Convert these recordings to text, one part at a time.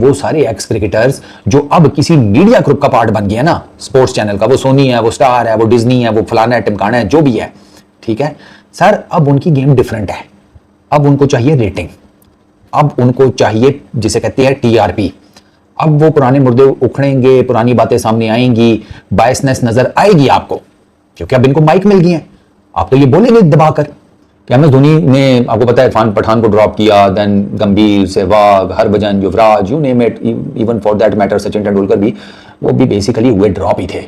वो सारे x cricketers जो अब किसी मीडिया ग्रुप का पार्ट बन गया ना, स्पोर्ट्स चैनल का, वो सोनी है, वो स्टार है, वो डिज्नी है, वो फलाना है, टिमकाना है, जो भी है, ठीक है सर, अब उनकी गेम डिफरेंट है। अब उनको चाहिए रेटिंग, अब उनको चाहिए जिसे कहते हैं टीआरपी। अब वो पुराने मुर्दे उखड़ेंगे, पुरानी बातें सामने आएंगी, बायसनेस नजर आएगी आपको, क्योंकि अब इनको माइक मिल गई है। आप तो ये बोलेंगे दबाकर कि एम एस धोनी ने, आपको पता है, इरफान पठान को ड्रॉप किया, then Gambhir, Sehwag, Harbhajan, Yuvraj, you name it, even for that matter Sachin Tendulkar भी, वो भी बेसिकली हुए ड्रॉप ही थे।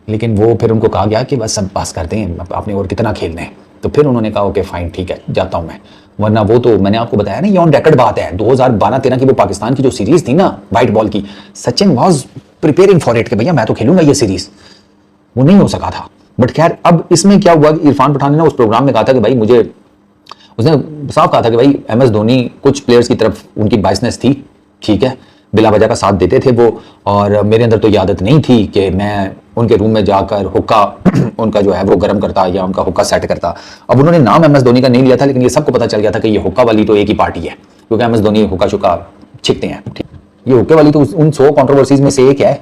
लेकिन वो फिर उनको कहा गया कि बस सब पास करते हैं, आपने और कितना खेलना है। तो फिर उन्होंने कहा ओके फाइन, ठीक है, जाता हूं मैं। वरना वो तो मैंने आपको बताया ना, ये ऑन रिकॉर्ड बात है, 2012-13 की वो पाकिस्तान की जो सीरीज थी ना व्हाइट बॉल की, Sachin was preparing for it कि भैया मैं तो खेलूंगा ये सीरीज, वो नहीं हो सका था। बट खैर, अब इसमें क्या हुआ, इरफान पठान ने ना उस प्रोग्राम में कहा था कि भाई मुझे, उसने साफ कहा था कि भाई एम एस धोनी कुछ प्लेयर्स की तरफ उनकी बायसनेस थी, ठीक है, बिला वजह का साथ देते थे वो, और मेरे अंदर तो ये आदत नहीं थी कि मैं उनके रूम में जाकर हुक्का उनका जो है वो गर्म करता या उनका हुक्का सेट करता। अब उन्होंने नाम एम एस धोनी का नहीं लिया था, लेकिन ये सबको पता चल गया था कि ये हुक्का वाली तो एक ही पार्टी है, क्योंकि एम एस धोनी हुक्का शुक्का छिकते हैं। ये हुक्के वाली तो उन 100 कॉन्ट्रोवर्सीज में से एक है।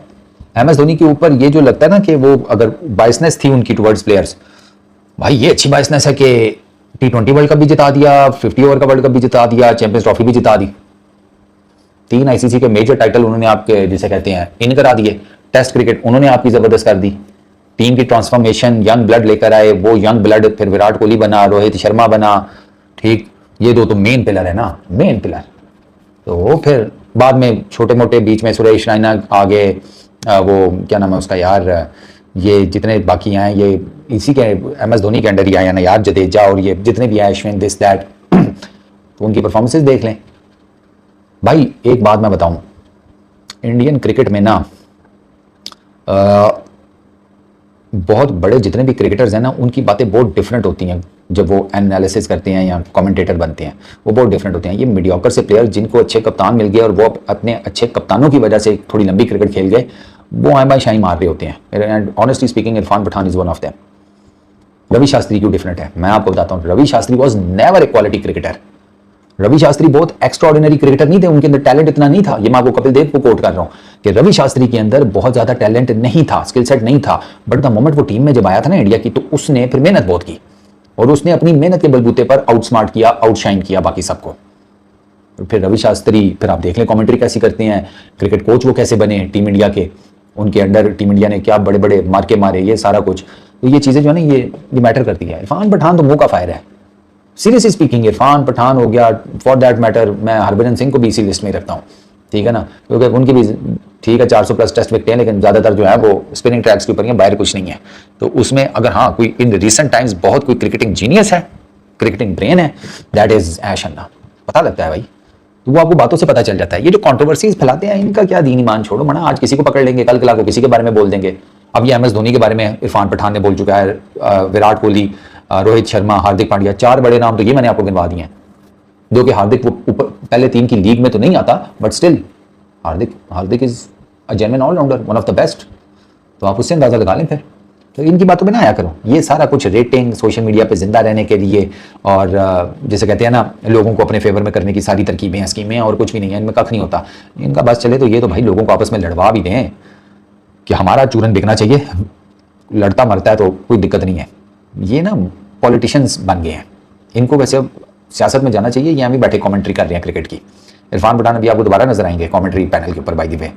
एम एस धोनी के ऊपर ये जो लगता है ना कि वो अगर बायसनेस थी उनकी टुवर्ड्स प्लेयर्स, भाई ये अच्छी बायसनेस है कि T20 वर्ल्ड कप भी जिता दिया, 50 ओवर का वर्ल्ड कप भी जिता दिया, चैंपियंस ट्रॉफी भी जिता दी, 3 आईसीसी के मेजर टाइटल उन्होंने आपके जिसे कहते हैं इन करा दिए। टेस्ट क्रिकेट उन्होंने आपकी जबरदस्त कर दी, टीम की ट्रांसफॉर्मेशन, यंग ब्लड लेकर आए, वो यंग ब्लड फिर विराट कोहली बना, रोहित शर्मा बना, ठीक, ये दो तो मेन पिलर है ना, मेन पिलर। तो फिर बाद में छोटे मोटे बीच में सुरेश रैना आगे, वो क्या नाम है उसका यार, ये जितने बाकी आए ये इसी के एम एस धोनी के अंडर ही आए ना यार, जडेजा और ये जितने भी आए, अश्विन, दिस दैट, तो उनकी परफॉर्मेंसेज देख लें। भाई एक बात मैं बताऊं, इंडियन क्रिकेट में ना बहुत बड़े जितने भी क्रिकेटर्स हैं ना, उनकी बातें बहुत डिफरेंट होती हैं जब वो एनालिसिस करते हैं या कमेंटेटर बनते हैं, वो बहुत डिफरेंट होते हैं। ये मीडियोकर से प्लेयर जिनको अच्छे कप्तान मिल गए और वो अपने अच्छे कप्तानों की वजह से थोड़ी लंबी क्रिकेट खेल गए, वो आए बाई शाही मार रहे होते हैं। And honestly speaking, Irfan Pathan is one of them. Ravi Shastri क्यों डिफरेंट है, मैं आपको बताता हूँ। Ravi Shastri was never a quality cricketer. Ravi Shastri बहुत एक्स्ट्राऑर्डिनरी क्रिकेटर नहीं थे, उनके अंदर टैलेंट इतना नहीं था। ये मैं आपको कपिल देव को कोट कर रहा हूँ कि रवि शास्त्री के अंदर बहुत ज्यादा टैलेंट नहीं था, स्किल सेट नहीं था, बट द मोमेंट वो टीम में जब आया था ना इंडिया की, तो उसने फिर मेहनत बहुत की और उसने अपनी मेहनत के बलबूते पर आउटस्मार्ट किया, आउटशाइन किया बाकी सबको। फिर रवि शास्त्री, फिर आप देख लें कमेंट्री कैसी करते हैं, क्रिकेट कोच वो कैसे बने टीम इंडिया के, उनके अंडर टीम इंडिया ने क्या बड़े बड़े मार्के मारे, ये सारा कुछ। तो ये चीजें जो है ना, ये मैटर करती है। इरफान पठान तो मुंह का फायर है, सीरियसली स्पीकिंग। इरफान पठान हो गया, फॉर दैट मैटर मैं हरभजन सिंह को भी इसी लिस्ट में रखता हूँ, ठीक है ना, क्योंकि उनकी भी ठीक है 400+ टेस्ट विकेट हैं, लेकिन ज्यादातर जो है वो स्पिनिंग ट्रैक्स के ऊपर है, बाहर कुछ नहीं है। तो उसमें अगर हाँ कोई इन रिसेंट टाइम्स बहुत कोई क्रिकेटिंग जीनियस है, क्रिकेटिंग ब्रेन है, दैट इज ऐश अन्ना। पता लगता है भाई, तो वो आपको बातों से पता चल जाता है। ये जो कंट्रोवर्सीज फैलाते हैं, इनका क्या दीन ईमान छोड़ो मना, आज किसी को पकड़ लेंगे, कल को किसी के बारे में बोल देंगे। अब ये एम एस धोनी के बारे में इरफान पठान ने बोल चुका है, विराट कोहली, रोहित शर्मा, हार्दिक पांड्या, 4 बड़े नाम तो ये मैंने आपको गिनवा दिए हैं। जो कि हार्दिक वो ऊपर पहले 3 की लीग में तो नहीं आता, but still Hardik is a genuine allrounder, one of the best. तो आप उससे अंदाजा लगा लें फिर। तो इनकी बातों में ना आया करो, ये सारा कुछ रेटिंग, सोशल मीडिया पे जिंदा रहने के लिए, और जैसे कहते हैं ना, लोगों को अपने फेवर में करने की सारी तरकीबें स्कीमें, और कुछ भी नहीं है इनमें, कख नहीं होता इनका। बस चले तो ये तो भाई लोगों को आपस में लड़वा भी दें कि हमारा चूरन बिकना चाहिए, लड़ता मरता है तो कोई दिक्कत नहीं है। ये ना पॉलिटिशियंस बन गए हैं, इनको वैसे अब सियासत में जाना चाहिए। यहाँ भी बैठे कमेंट्री कर रहे हैं क्रिकेट की। इरफान पठान अभी आपको दोबारा नजर आएंगे कमेंट्री पैनल के ऊपर बाय द वे।